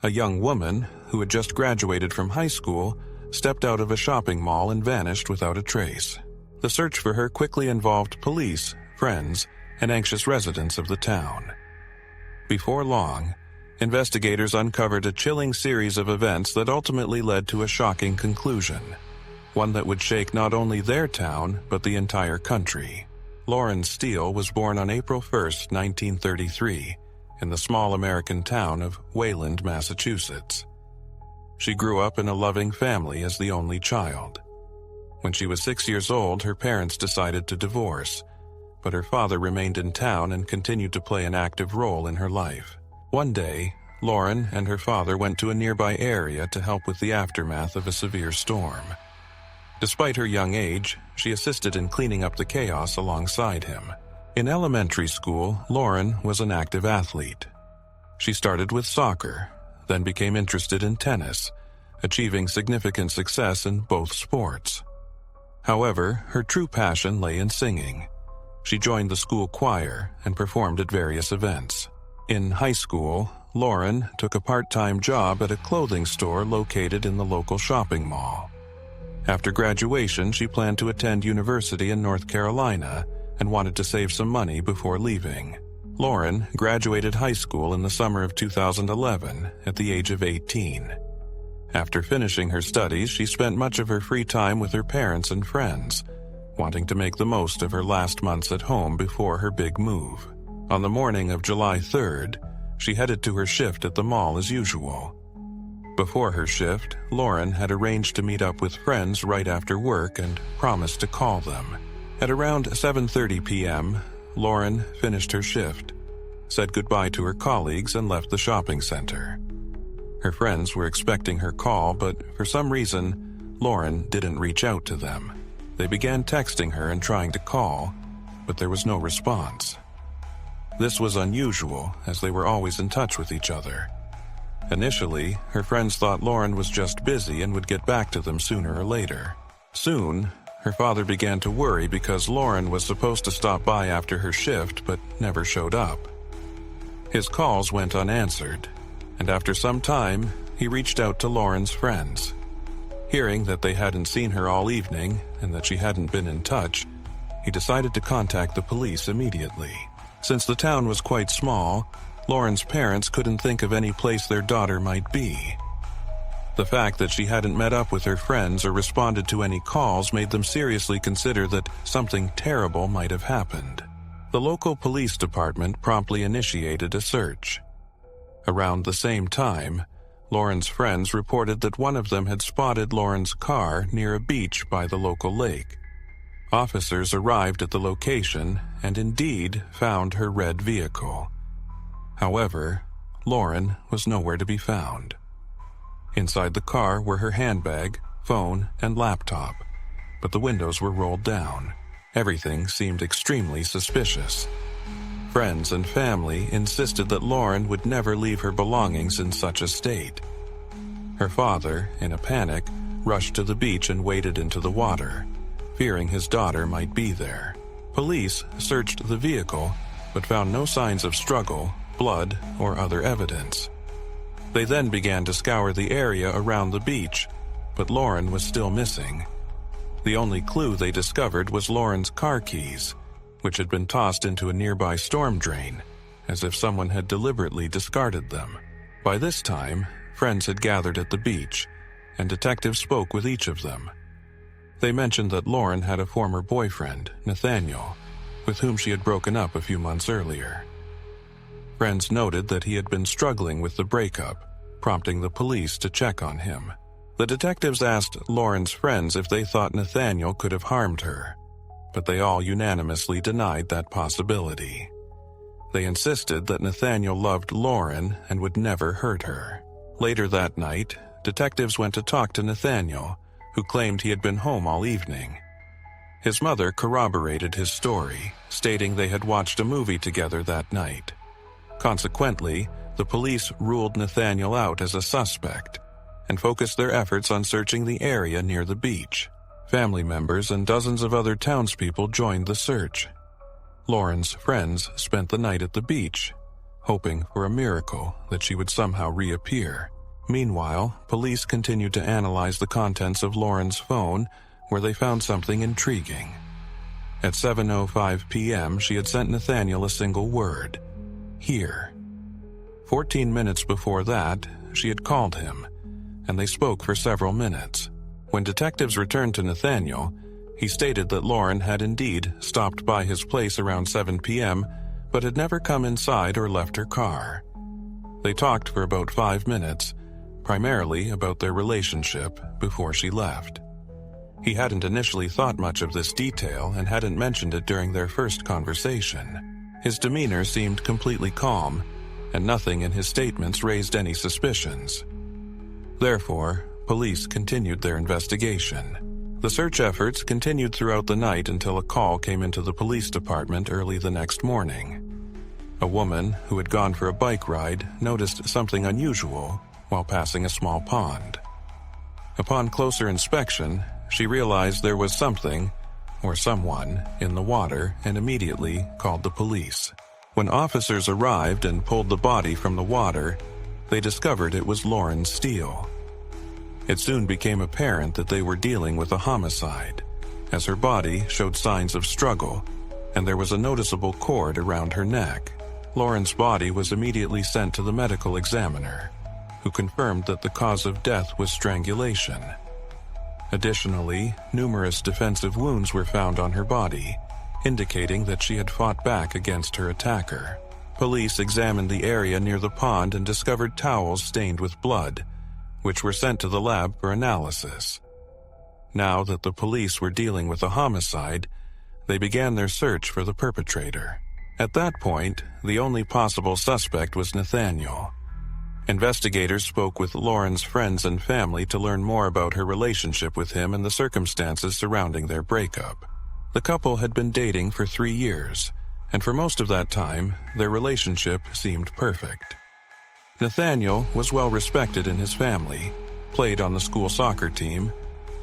A young woman, who had just graduated from high school, stepped out of a shopping mall and vanished without a trace. The search for her quickly involved police, friends, and anxious residents of the town. Before long, investigators uncovered a chilling series of events that ultimately led to a shocking conclusion, one that would shake not only their town, but the entire country. Lauren Steele was born on April 1, 1933, in the small American town of Wayland, Massachusetts. She grew up in a loving family as the only child. When she was 6 years old, her parents decided to divorce, but her father remained in town and continued to play an active role in her life. One day, Lauren and her father went to a nearby area to help with the aftermath of a severe storm. Despite her young age, she assisted in cleaning up the chaos alongside him. In elementary school, Lauren was an active athlete. She started with soccer, then became interested in tennis, achieving significant success in both sports. However, her true passion lay in singing. She joined the school choir and performed at various events. In high school, Lauren took a part-time job at a clothing store located in the local shopping mall. After graduation, she planned to attend university in North Carolina and wanted to save some money before leaving. Lauren graduated high school in the summer of 2011 at the age of 18. After finishing her studies, she spent much of her free time with her parents and friends, wanting to make the most of her last months at home before her big move. On the morning of July 3rd, she headed to her shift at the mall as usual. Before her shift, Lauren had arranged to meet up with friends right after work and promised to call them. At around 7:30 p.m., Lauren finished her shift, said goodbye to her colleagues, and left the shopping center. Her friends were expecting her call, but for some reason, Lauren didn't reach out to them. They began texting her and trying to call, but there was no response. This was unusual, as they were always in touch with each other. Initially, her friends thought Lauren was just busy and would get back to them sooner or later. Soon, her father began to worry because Lauren was supposed to stop by after her shift but never showed up. His calls went unanswered, and after some time, he reached out to Lauren's friends. Hearing that they hadn't seen her all evening and that she hadn't been in touch, he decided to contact the police immediately. Since the town was quite small, Lauren's parents couldn't think of any place their daughter might be. The fact that she hadn't met up with her friends or responded to any calls made them seriously consider that something terrible might have happened. The local police department promptly initiated a search. Around the same time, Lauren's friends reported that one of them had spotted Lauren's car near a beach by the local lake. Officers arrived at the location and indeed found her red vehicle. However, Lauren was nowhere to be found. Inside the car were her handbag, phone, and laptop, but the windows were rolled down. Everything seemed extremely suspicious. Friends and family insisted that Lauren would never leave her belongings in such a state. Her father, in a panic, rushed to the beach and waded into the water, fearing his daughter might be there. Police searched the vehicle, but found no signs of struggle, blood, or other evidence. They then began to scour the area around the beach, but Lauren was still missing. The only clue they discovered was Lauren's car keys, which had been tossed into a nearby storm drain, as if someone had deliberately discarded them. By this time, friends had gathered at the beach, and detectives spoke with each of them. They mentioned that Lauren had a former boyfriend, Nathaniel, with whom she had broken up a few months earlier. Friends noted that he had been struggling with the breakup, prompting the police to check on him. The detectives asked Lauren's friends if they thought Nathaniel could have harmed her, but they all unanimously denied that possibility. They insisted that Nathaniel loved Lauren and would never hurt her. Later that night, detectives went to talk to Nathaniel, who claimed he had been home all evening. His mother corroborated his story, stating they had watched a movie together that night. Consequently, the police ruled Nathaniel out as a suspect and focused their efforts on searching the area near the beach. Family members and dozens of other townspeople joined the search. Lauren's friends spent the night at the beach, hoping for a miracle that she would somehow reappear. Meanwhile, police continued to analyze the contents of Lauren's phone, where they found something intriguing. At 7:05 p.m., she had sent Nathaniel a single word: "Here." 14 minutes before that, she had called him, and they spoke for several minutes. When detectives returned to Nathaniel, he stated that Lauren had indeed stopped by his place around 7 p.m., but had never come inside or left her car. They talked for about 5 minutes, primarily about their relationship, before she left. He hadn't initially thought much of this detail and hadn't mentioned it during their first conversation. His demeanor seemed completely calm, and nothing in his statements raised any suspicions. Therefore, police continued their investigation. The search efforts continued throughout the night until a call came into the police department early the next morning. A woman who had gone for a bike ride noticed something unusual while passing a small pond. Upon closer inspection, she realized there was something, or someone, in the water and immediately called the police. When officers arrived and pulled the body from the water, they discovered it was Lauren Steele. It soon became apparent that they were dealing with a homicide, as her body showed signs of struggle, and there was a noticeable cord around her neck. Lauren's body was immediately sent to the medical examiner, who confirmed that the cause of death was strangulation. Additionally, numerous defensive wounds were found on her body, indicating that she had fought back against her attacker. Police examined the area near the pond and discovered towels stained with blood, which were sent to the lab for analysis. Now that the police were dealing with a homicide, they began their search for the perpetrator. At that point, the only possible suspect was Nathaniel. Investigators spoke with Lauren's friends and family to learn more about her relationship with him and the circumstances surrounding their breakup. The couple had been dating for 3 years, and for most of that time, their relationship seemed perfect. Nathaniel was well respected in his family, played on the school soccer team,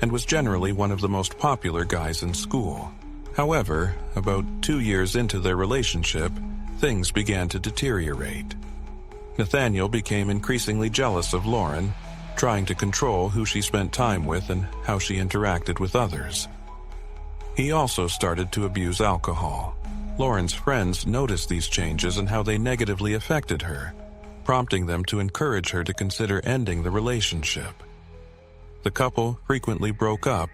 and was generally one of the most popular guys in school. However, about 2 years into their relationship, things began to deteriorate. Nathaniel became increasingly jealous of Lauren, trying to control who she spent time with and how she interacted with others. He also started to abuse alcohol. Lauren's friends noticed these changes and how they negatively affected her, prompting them to encourage her to consider ending the relationship. The couple frequently broke up,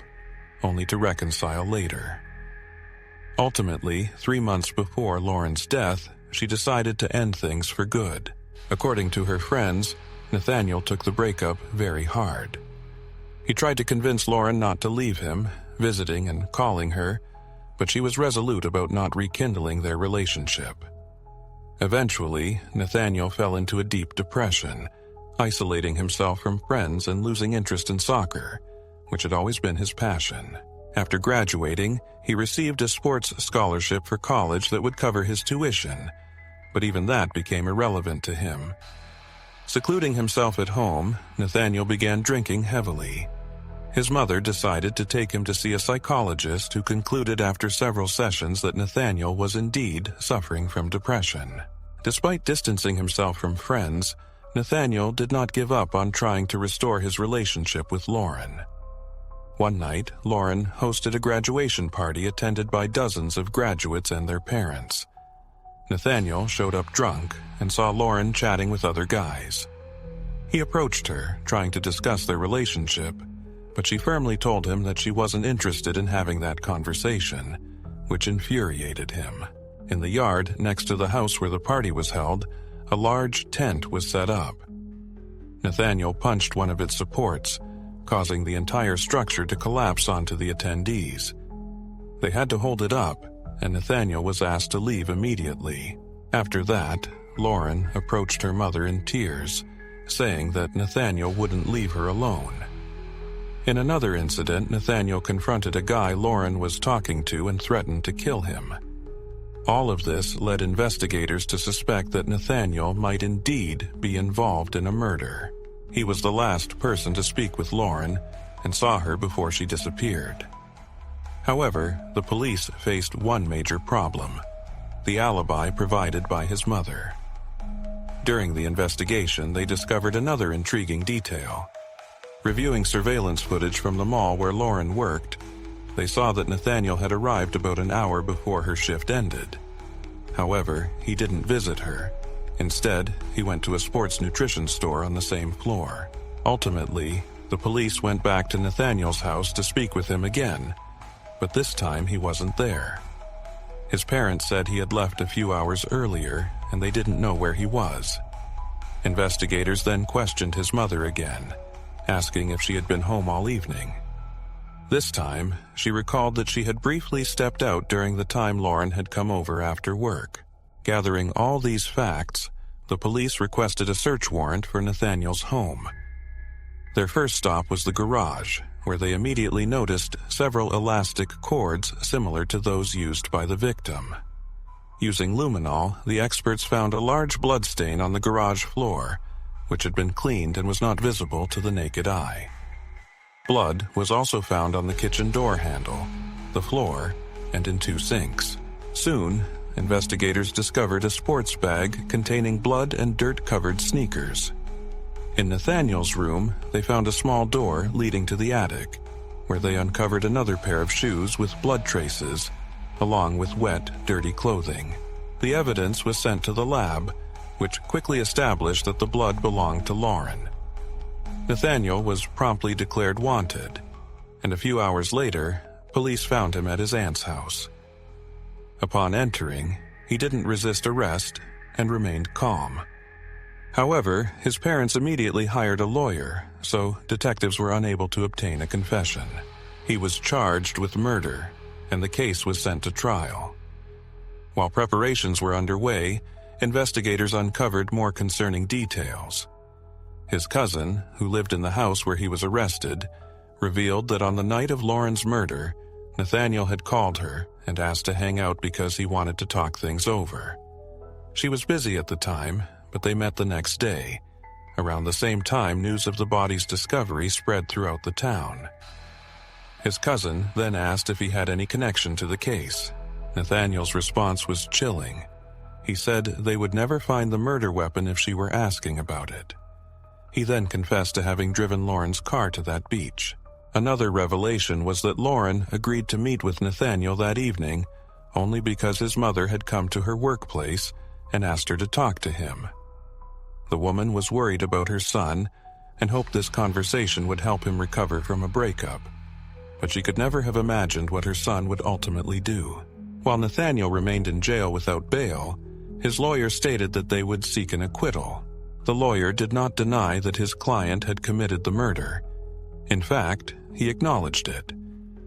only to reconcile later. Ultimately, 3 months before Lauren's death, she decided to end things for good. According to her friends, Nathaniel took the breakup very hard. He tried to convince Lauren not to leave him, visiting and calling her, but she was resolute about not rekindling their relationship. Eventually, Nathaniel fell into a deep depression, isolating himself from friends and losing interest in soccer, which had always been his passion. After graduating, he received a sports scholarship for college that would cover his tuition, but even that became irrelevant to him. Secluding himself at home, Nathaniel began drinking heavily. His mother decided to take him to see a psychologist who concluded after several sessions that Nathaniel was indeed suffering from depression. Despite distancing himself from friends, Nathaniel did not give up on trying to restore his relationship with Lauren. One night, Lauren hosted a graduation party attended by dozens of graduates and their parents. Nathaniel showed up drunk and saw Lauren chatting with other guys. He approached her, trying to discuss their relationship, but she firmly told him that she wasn't interested in having that conversation, which infuriated him. In the yard next to the house where the party was held, a large tent was set up. Nathaniel punched one of its supports, causing the entire structure to collapse onto the attendees. They had to hold it up, and Nathaniel was asked to leave immediately. After that, Lauren approached her mother in tears, saying that Nathaniel wouldn't leave her alone. In another incident, Nathaniel confronted a guy Lauren was talking to and threatened to kill him. All of this led investigators to suspect that Nathaniel might indeed be involved in a murder. He was the last person to speak with Lauren and saw her before she disappeared. However, the police faced one major problem: the alibi provided by his mother. During the investigation, they discovered another intriguing detail. Reviewing surveillance footage from the mall where Lauren worked, they saw that Nathaniel had arrived about an hour before her shift ended. However, he didn't visit her. Instead, he went to a sports nutrition store on the same floor. Ultimately, the police went back to Nathaniel's house to speak with him again, but this time he wasn't there. His parents said he had left a few hours earlier and they didn't know where he was. Investigators then questioned his mother again, asking if she had been home all evening. This time, she recalled that she had briefly stepped out during the time Lauren had come over after work. Gathering all these facts, the police requested a search warrant for Nathaniel's home. Their first stop was the garage, where they immediately noticed several elastic cords similar to those used by the victim. Using luminol, the experts found a large bloodstain on the garage floor, which had been cleaned and was not visible to the naked eye. Blood was also found on the kitchen door handle, the floor, and in 2 sinks. Soon, investigators discovered a sports bag containing blood and dirt-covered sneakers. In Nathaniel's room, they found a small door leading to the attic, where they uncovered another pair of shoes with blood traces, along with wet, dirty clothing. The evidence was sent to the lab, which quickly established that the blood belonged to Lauren. Nathaniel was promptly declared wanted, and a few hours later, police found him at his aunt's house. Upon entering, he didn't resist arrest and remained calm. However, his parents immediately hired a lawyer, so detectives were unable to obtain a confession. He was charged with murder, and the case was sent to trial. While preparations were underway, investigators uncovered more concerning details. His cousin, who lived in the house where he was arrested, revealed that on the night of Lauren's murder, Nathaniel had called her and asked to hang out because he wanted to talk things over. She was busy at the time, but they met the next day. Around the same time, news of the body's discovery spread throughout the town. His cousin then asked if he had any connection to the case. Nathaniel's response was chilling. He said they would never find the murder weapon if she were asking about it. He then confessed to having driven Lauren's car to that beach. Another revelation was that Lauren agreed to meet with Nathaniel that evening only because his mother had come to her workplace and asked her to talk to him. The woman was worried about her son and hoped this conversation would help him recover from a breakup, but she could never have imagined what her son would ultimately do. While Nathaniel remained in jail without bail, his lawyer stated that they would seek an acquittal. The lawyer did not deny that his client had committed the murder. In fact, he acknowledged it.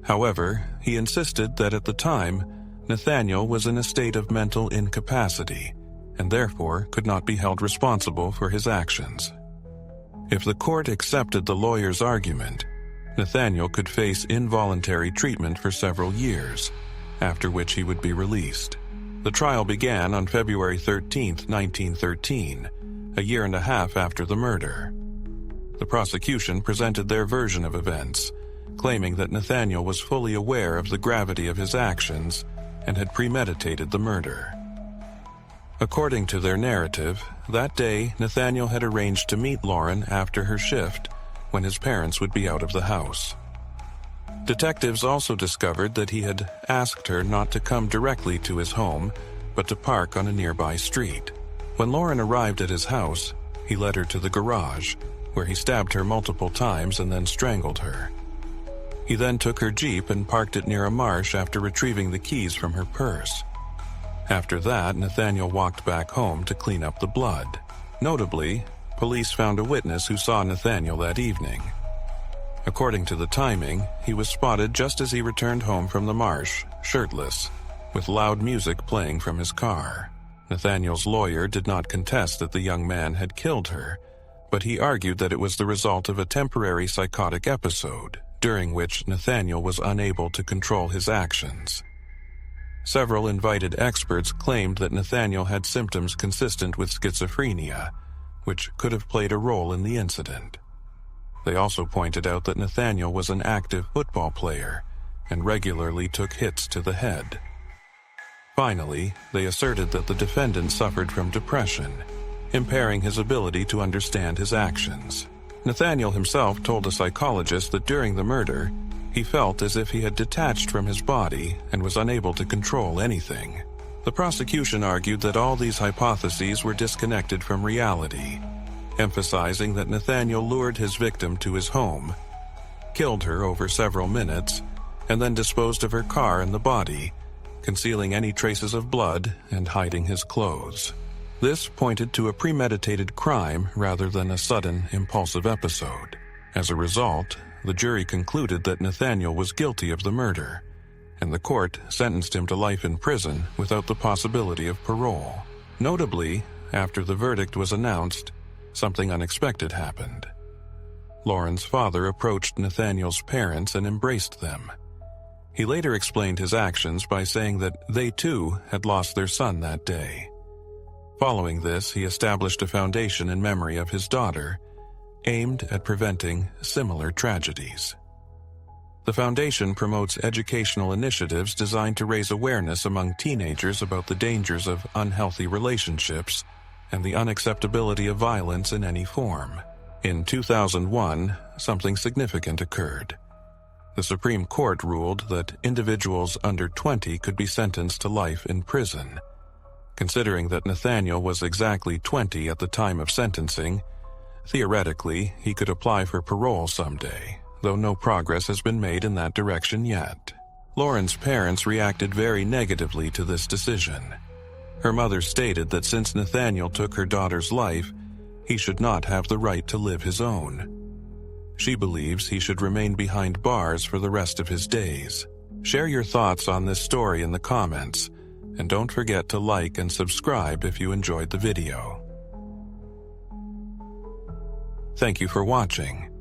However, he insisted that at the time, Nathaniel was in a state of mental incapacity and therefore could not be held responsible for his actions. If the court accepted the lawyer's argument, Nathaniel could face involuntary treatment for several years, after which he would be released. The trial began on February 13, 1913, a year and a half after the murder. The prosecution presented their version of events, claiming that Nathaniel was fully aware of the gravity of his actions and had premeditated the murder. According to their narrative, that day Nathaniel had arranged to meet Lauren after her shift when his parents would be out of the house. Detectives also discovered that he had asked her not to come directly to his home, but to park on a nearby street. When Lauren arrived at his house, he led her to the garage, where he stabbed her multiple times and then strangled her. He then took her Jeep and parked it near a marsh after retrieving the keys from her purse. After that, Nathaniel walked back home to clean up the blood. Notably, police found a witness who saw Nathaniel that evening. According to the timing, he was spotted just as he returned home from the marsh, shirtless, with loud music playing from his car. Nathaniel's lawyer did not contest that the young man had killed her, but he argued that it was the result of a temporary psychotic episode, during which Nathaniel was unable to control his actions. Several invited experts claimed that Nathaniel had symptoms consistent with schizophrenia, which could have played a role in the incident. They also pointed out that Nathaniel was an active football player and regularly took hits to the head. Finally, they asserted that the defendant suffered from depression, impairing his ability to understand his actions. Nathaniel himself told a psychologist that during the murder, he felt as if he had detached from his body and was unable to control anything. The prosecution argued that all these hypotheses were disconnected from reality, emphasizing that Nathaniel lured his victim to his home, killed her over several minutes, and then disposed of her car and the body, concealing any traces of blood and hiding his clothes. This pointed to a premeditated crime rather than a sudden, impulsive episode. As a result, the jury concluded that Nathaniel was guilty of the murder, and the court sentenced him to life in prison without the possibility of parole. Notably, after the verdict was announced, something unexpected happened. Lauren's father approached Nathaniel's parents and embraced them. He later explained his actions by saying that they too had lost their son that day. Following this, he established a foundation in memory of his daughter, aimed at preventing similar tragedies. The foundation promotes educational initiatives designed to raise awareness among teenagers about the dangers of unhealthy relationships and the unacceptability of violence in any form. In 2001, something significant occurred. The Supreme Court ruled that individuals under 20 could be sentenced to life in prison. Considering that Nathaniel was exactly 20 at the time of sentencing, theoretically, he could apply for parole someday, though no progress has been made in that direction yet. Lauren's parents reacted very negatively to this decision. Her mother stated that since Nathaniel took her daughter's life, he should not have the right to live his own. She believes he should remain behind bars for the rest of his days. Share your thoughts on this story in the comments, and don't forget to like and subscribe if you enjoyed the video. Thank you for watching.